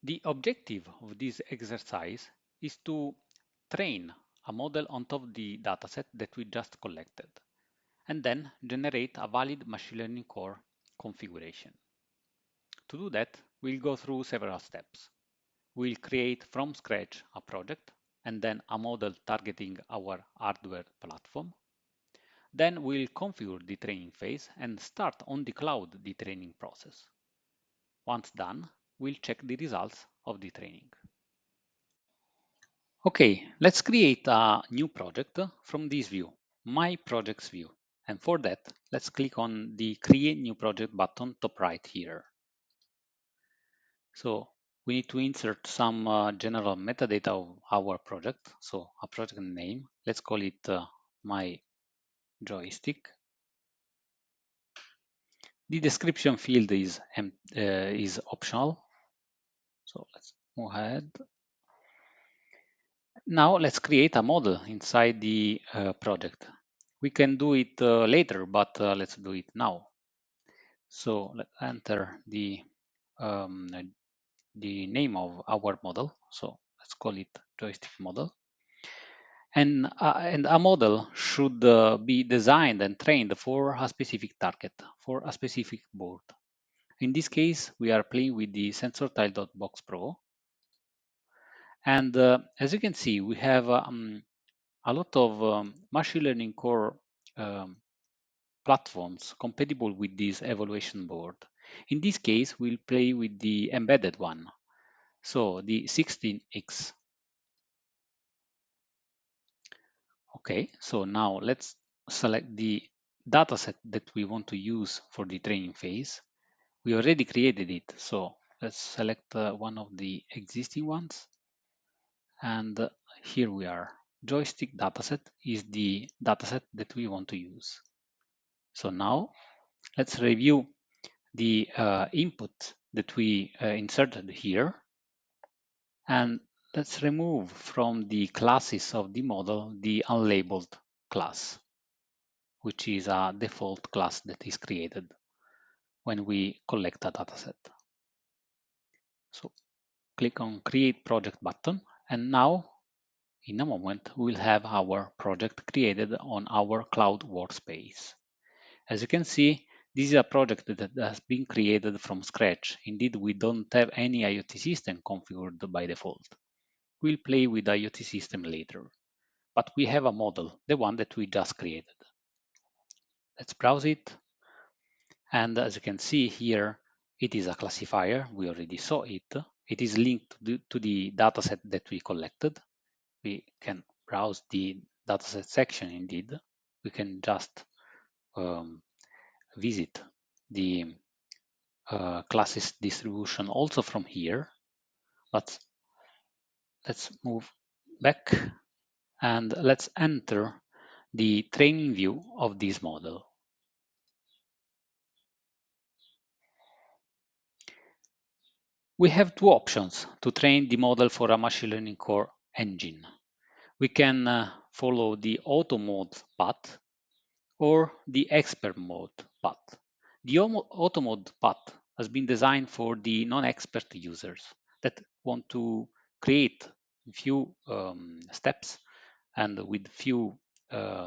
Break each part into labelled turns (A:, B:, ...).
A: The objective of this exercise is to train a model on top of the dataset that we just collected, and then generate a valid machine learning core configuration. To do that, we'll go through several steps. We'll create from scratch a project and then a model targeting our hardware platform. Then we'll configure the training phase and start on the cloud the training process. Once done, we'll check the results of the training. Okay, let's create a new project from this view, My Projects view. And for that, let's click on the Create New Project button top right here. So we need to insert some general metadata of our project. So a project name, let's call it My Joystick. The description field is optional. So let's move ahead. Now let's create a model inside the project. We can do it later, but let's do it now. So let's enter um, the name of our model. So let's call it joystick model. And a model should be designed and trained for a specific target, for a specific board. In this case, we are playing with the SensorTile.box Pro. And as you can see, we have a lot of machine learning core um, platforms compatible with this evaluation board. In this case, we'll play with the embedded one, so the 16X. Okay, so now let's select the dataset that we want to use for the training phase. We already created it, so let's select one of the existing ones. And here we are. Joystick dataset is the dataset that we want to use. So now let's review the input that we inserted here. And let's remove from the classes of the model the unlabeled class, which is a default class that is created when we collect a dataset. So click on Create Project button, and now in a moment we'll have our project created on our cloud workspace. As you can see, this is a project that has been created from scratch. Indeed, we don't have any IoT system configured by default. We'll play with IoT system later, but we have a model, the one that we just created. Let's browse it. And as you can see here, it is a classifier. We already saw it. It is linked to the dataset that we collected. We can browse the dataset section indeed. We can just visit the classes distribution also from here. But let's move back and let's enter the training view of this model. We have two options to train the model for a machine learning core engine. We can follow the auto mode path or the expert mode path. The auto mode path has been designed for the non-expert users that want to create few steps and with few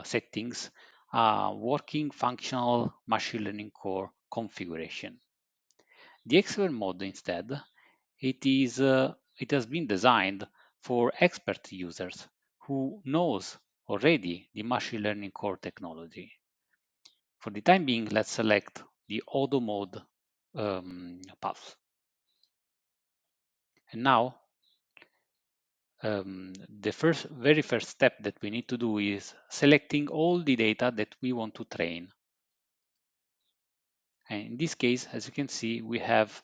A: settings, working functional machine learning core configuration. The expert mode instead, it has been designed for expert users who knows already the machine learning core technology. For the time being, let's select the auto mode path. And now, the very first step that we need to do is selecting all the data that we want to train. And in this case, as you can see, we have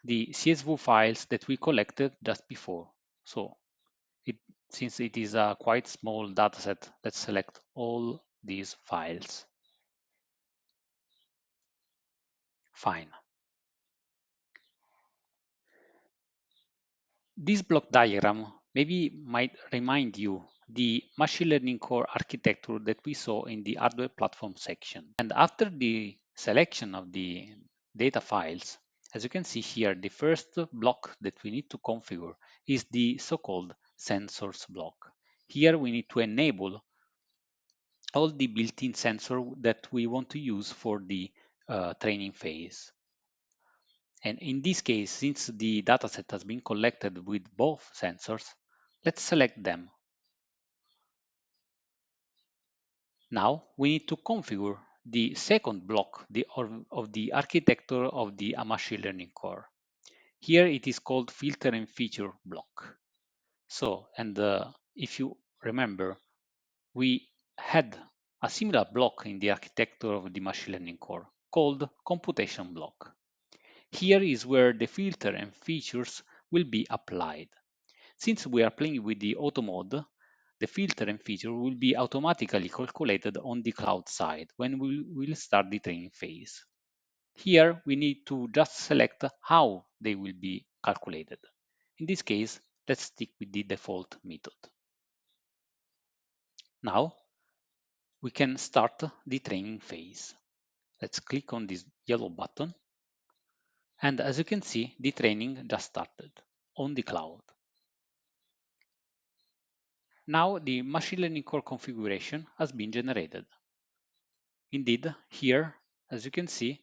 A: the CSV files that we collected just before. So since it is a quite small dataset, let's select all these files. Fine. This block diagram maybe might remind you the machine learning core architecture that we saw in the hardware platform section. And after the selection of the data files, As you can see here, the first block that we need to configure is the so-called sensors block. Here we need to enable all the built-in sensor that we want to use for the training phase. And in this case, since the dataset has been collected with both sensors, let's select them. Now we need to configure the second block of the architecture of the machine learning core. Here it is called filter and feature block. So, and if you remember, we had a similar block in the architecture of the machine learning core called computation block. Here is where the filter and features will be applied. Since we are playing with the auto mode, the filter and feature will be automatically calculated on the cloud side when we will start the training phase. Here we need to just select how they will be calculated. In this case, let's stick with the default method. Now we can start the training phase. Let's click on this yellow button. And as you can see, the training just started on the cloud. Now the machine learning core configuration has been generated. Indeed, here, as you can see,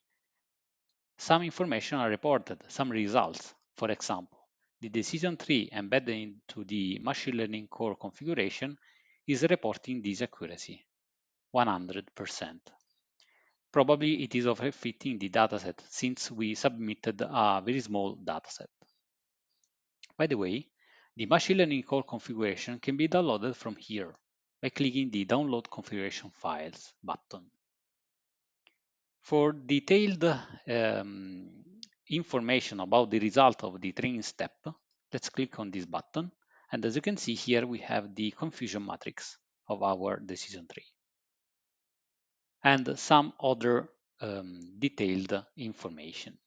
A: some information are reported, some results. For example, the decision tree embedded into the machine learning core configuration is reporting this accuracy, 100%. Probably it is overfitting the dataset since we submitted a very small dataset. By the way, the machine learning core configuration can be downloaded from here by clicking the Download Configuration Files button. For detailed information about the result of the training step, let's click on this button. And as you can see here, we have the confusion matrix of our decision tree and some other detailed information.